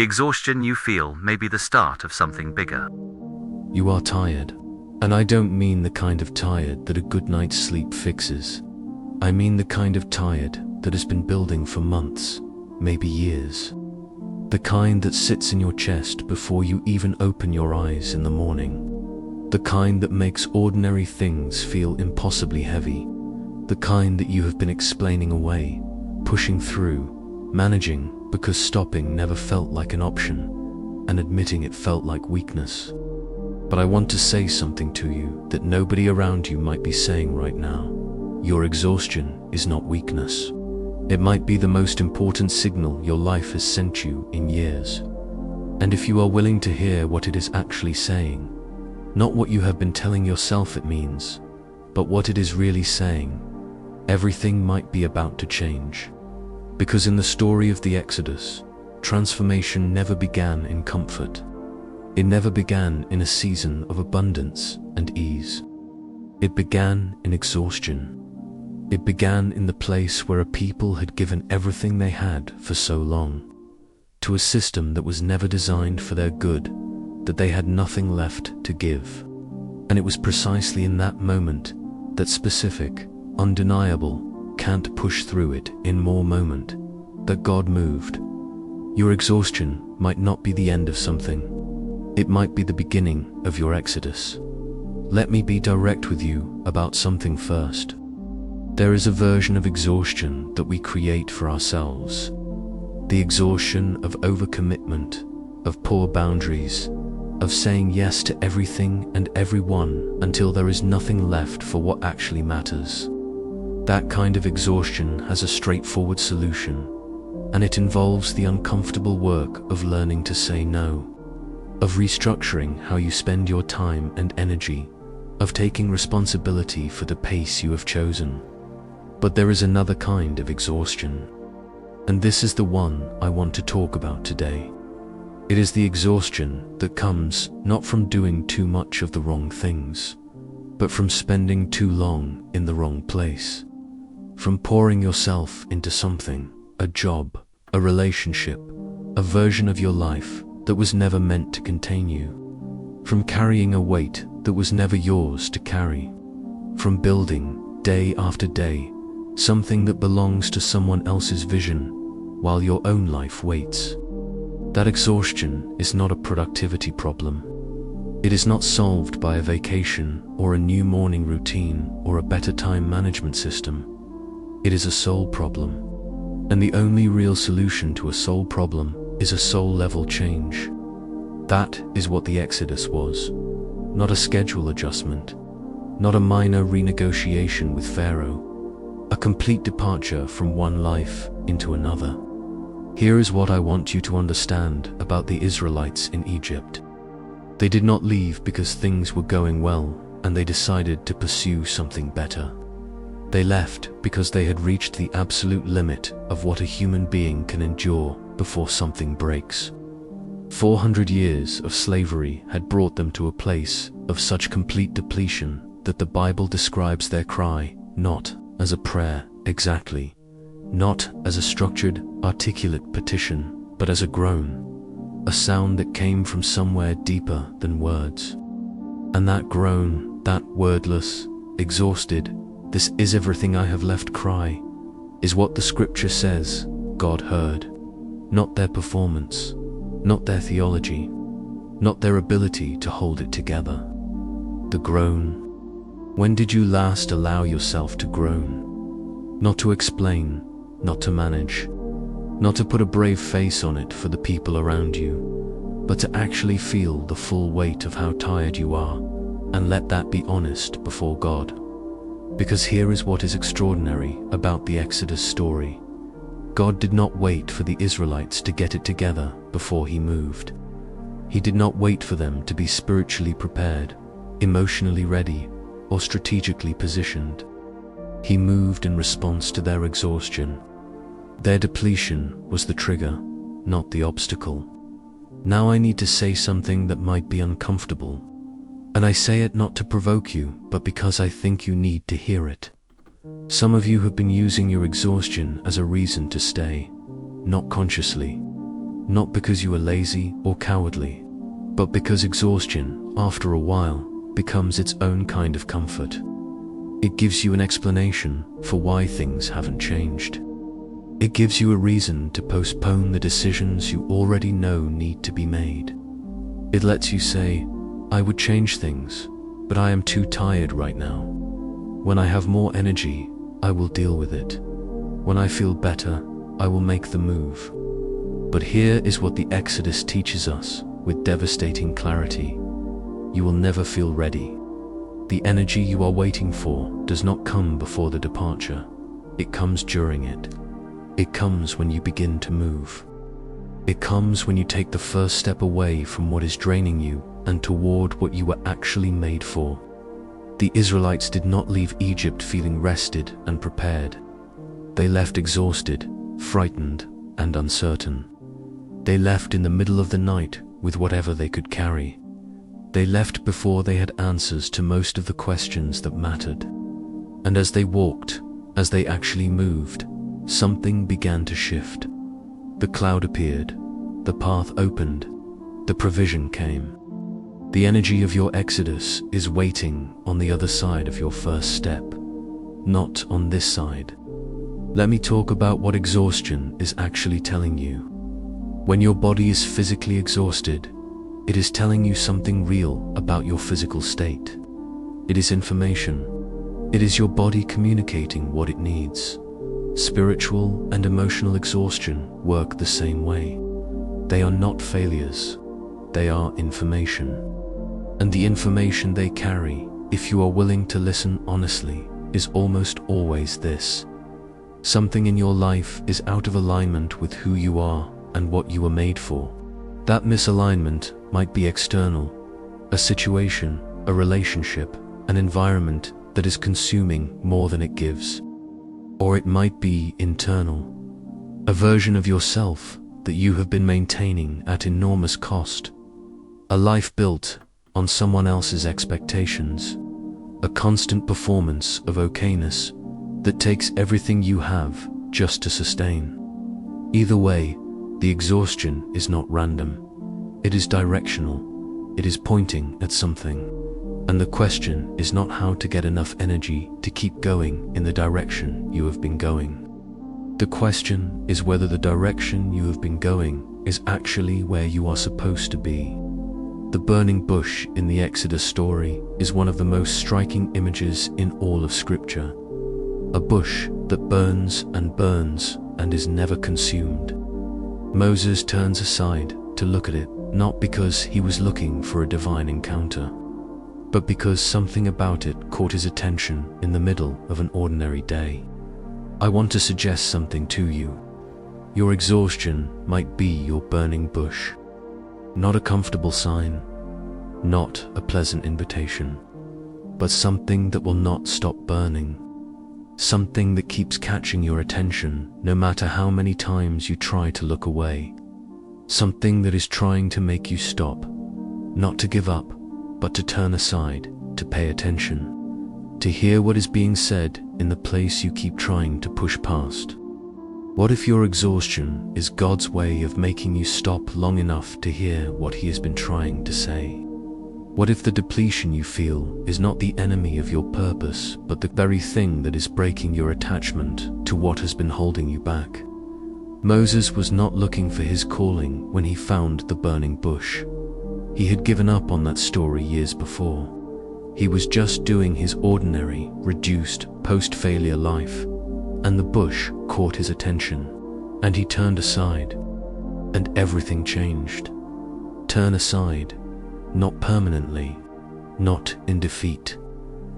The exhaustion you feel may be the start of something bigger. You are tired. And I don't mean the kind of tired that a good night's sleep fixes. I mean the kind of tired that has been building for months, maybe years. The kind that sits in your chest before you even open your eyes in the morning. The kind that makes ordinary things feel impossibly heavy. The kind that you have been explaining away, pushing through, managing because stopping never felt like an option, and admitting it felt like weakness. But I want to say something to you that nobody around you might be saying right now. Your exhaustion is not weakness. It might be the most important signal your life has sent you in years. And if you are willing to hear what it is actually saying, not what you have been telling yourself it means, but what it is really saying, everything might be about to change. Because in the story of the Exodus, transformation never began in comfort. It never began in a season of abundance and ease. It began in exhaustion. It began in the place where a people had given everything they had for so long, to a system that was never designed for their good, that they had nothing left to give. And it was precisely in that moment, that specific, undeniable, can't push through it in more moment, that God moved. Your exhaustion might not be the end of something. It might be the beginning of your exodus. Let me be direct with you about something first. There is a version of exhaustion that we create for ourselves. The exhaustion of overcommitment, of poor boundaries, of saying yes to everything and everyone until there is nothing left for what actually matters. That kind of exhaustion has a straightforward solution, and it involves the uncomfortable work of learning to say no, of restructuring how you spend your time and energy, of taking responsibility for the pace you have chosen. But there is another kind of exhaustion, and this is the one I want to talk about today. It is the exhaustion that comes not from doing too much of the wrong things, but from spending too long in the wrong place, from pouring yourself into something, a job, a relationship, a version of your life that was never meant to contain you, from carrying a weight that was never yours to carry, from building, day after day, something that belongs to someone else's vision while your own life waits. That exhaustion is not a productivity problem. It is not solved by a vacation or a new morning routine or a better time management system. It is a soul problem. And the only real solution to a soul problem is a soul-level change. That is what the Exodus was. Not a schedule adjustment, not a minor renegotiation with Pharaoh, a complete departure from one life into another. Here is what I want you to understand about the Israelites in Egypt. They did not leave because things were going well and they decided to pursue something better. They left because they had reached the absolute limit of what a human being can endure before something breaks. 400 years of slavery had brought them to a place of such complete depletion that the Bible describes their cry not as a prayer exactly, not as a structured, articulate petition, but as a groan, a sound that came from somewhere deeper than words. And that groan, that wordless, exhausted, "This is everything I have left" cry, is what the scripture says God heard. Not their performance, not their theology, not their ability to hold it together. The groan. When did you last allow yourself to groan? Not to explain, not to manage, not to put a brave face on it for the people around you, but to actually feel the full weight of how tired you are, and let that be honest before God. Because here is what is extraordinary about the Exodus story. God did not wait for the Israelites to get it together before He moved. He did not wait for them to be spiritually prepared, emotionally ready, or strategically positioned. He moved in response to their exhaustion. Their depletion was the trigger, not the obstacle. Now I need to say something that might be uncomfortable, and I say it not to provoke you, but because I think you need to hear it. Some of you have been using your exhaustion as a reason to stay, not consciously, not because you are lazy or cowardly, but because exhaustion, after a while, becomes its own kind of comfort. It gives you an explanation for why things haven't changed. It gives you a reason to postpone the decisions you already know need to be made. It lets you say, I would change things, but I am too tired right now. When I have more energy, I will deal with it. When I feel better, I will make the move. But here is what the Exodus teaches us with devastating clarity. You will never feel ready. The energy you are waiting for does not come before the departure. It comes during it. It comes when you begin to move. It comes when you take the first step away from what is draining you and toward what you were actually made for. The Israelites did not leave Egypt feeling rested and prepared. They left exhausted, frightened, and uncertain. They left in the middle of the night with whatever they could carry. They left before they had answers to most of the questions that mattered. And as they walked, as they actually moved, something began to shift. The cloud appeared, the path opened, the provision came. The energy of your exodus is waiting on the other side of your first step, not on this side. Let me talk about what exhaustion is actually telling you. When your body is physically exhausted, it is telling you something real about your physical state. It is information. It is your body communicating what it needs. Spiritual and emotional exhaustion work the same way. They are not failures. They are information. And the information they carry, if you are willing to listen honestly, is almost always this. Something in your life is out of alignment with who you are and what you were made for. That misalignment might be external, a situation, a relationship, an environment that is consuming more than it gives. Or it might be internal, a version of yourself that you have been maintaining at enormous cost, a life built on someone else's expectations, a constant performance of okayness that takes everything you have just to sustain. Either way, the exhaustion is not random. It is directional. It is pointing at something. And the question is not how to get enough energy to keep going in the direction you have been going. The question is whether the direction you have been going is actually where you are supposed to be. The burning bush in the Exodus story is one of the most striking images in all of Scripture. A bush that burns and is never consumed. Moses turns aside to look at it, not because he was looking for a divine encounter, but because something about it caught his attention in the middle of an ordinary day. I want to suggest something to you. Your exhaustion might be your burning bush. Not a comfortable sign, not a pleasant invitation, but something that will not stop burning. Something that keeps catching your attention no matter how many times you try to look away. Something that is trying to make you stop, not to give up, but to turn aside, to pay attention, to hear what is being said in the place you keep trying to push past. What if your exhaustion is God's way of making you stop long enough to hear what He has been trying to say? What if the depletion you feel is not the enemy of your purpose, but the very thing that is breaking your attachment to what has been holding you back? Moses was not looking for his calling when he found the burning bush. He had given up on that story years before. He was just doing his ordinary, reduced, post-failure life, and the bush caught his attention, and he turned aside, and everything changed. Turn aside, not permanently, not in defeat,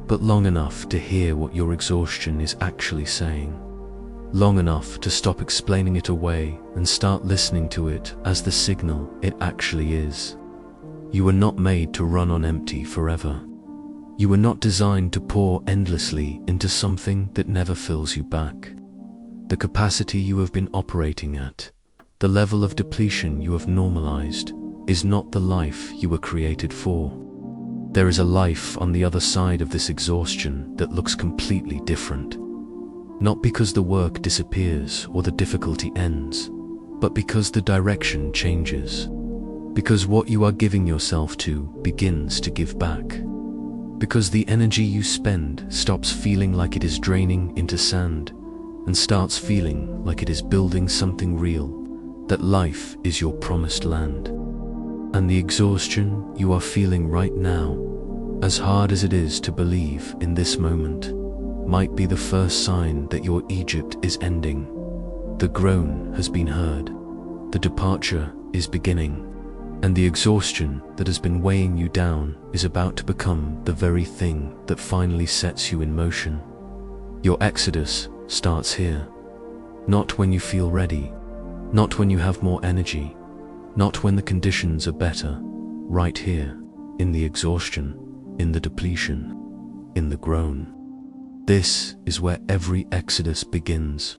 but long enough to hear what your exhaustion is actually saying. Long enough to stop explaining it away and start listening to it as the signal it actually is. You were not made to run on empty forever. You were not designed to pour endlessly into something that never fills you back. The capacity you have been operating at, the level of depletion you have normalized, is not the life you were created for. There is a life on the other side of this exhaustion that looks completely different. Not because the work disappears or the difficulty ends, but because the direction changes. Because what you are giving yourself to begins to give back. Because the energy you spend stops feeling like it is draining into sand and starts feeling like it is building something real, that life is your promised land. And the exhaustion you are feeling right now, as hard as it is to believe in this moment, might be the first sign that your Egypt is ending. The groan has been heard, the departure is beginning, and the exhaustion that has been weighing you down is about to become the very thing that finally sets you in motion. Your exodus starts here. Not when you feel ready, not when you have more energy, not when the conditions are better. Right here, in the exhaustion, in the depletion, in the groan. This is where every exodus begins.